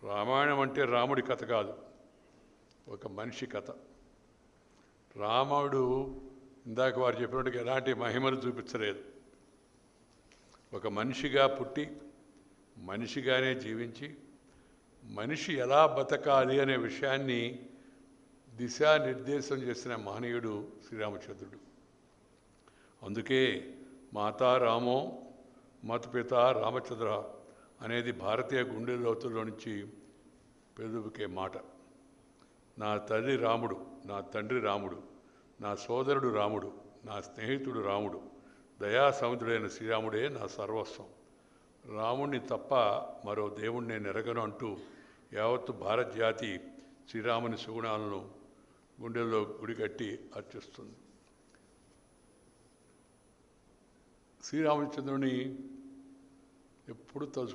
రామాయణం అంటే రాముడి కథ కాదు, ఒక మనిషి కథ. రాముడు ఇందాక వారు చెప్పినట్టుగా ఎలాంటి మహిమను చూపించలేదు. ఒక మనిషిగా పుట్టి మనిషిగానే జీవించి మనిషి ఎలా బతకాలి అనే విషయాన్ని దిశానిర్దేశం చేసిన మహనీయుడు శ్రీరామచంద్రుడు. అందుకే మాతా రామో మతపిత రామచంద్ర అనేది భారతీయ గుండె లోతుల్లో నుంచి పెదుపుకే మాట. నా తల్లి రాముడు, నా తండ్రి రాముడు, నా సోదరుడు రాముడు, నా స్నేహితుడు రాముడు, దయా సముద్రుడైన శ్రీరాముడే నా సర్వస్వం. రాముణ్ణి తప్ప మరో దేవుణ్ణి నెరగను అంటూ యావత్తు భారత జాతి శ్రీరాముని సుగుణాలను గుండెల్లో గుడి కట్టి అర్చిస్తుంది. శ్రీరామచంద్రుని ఎప్పుడు తలుచుకుంటాం.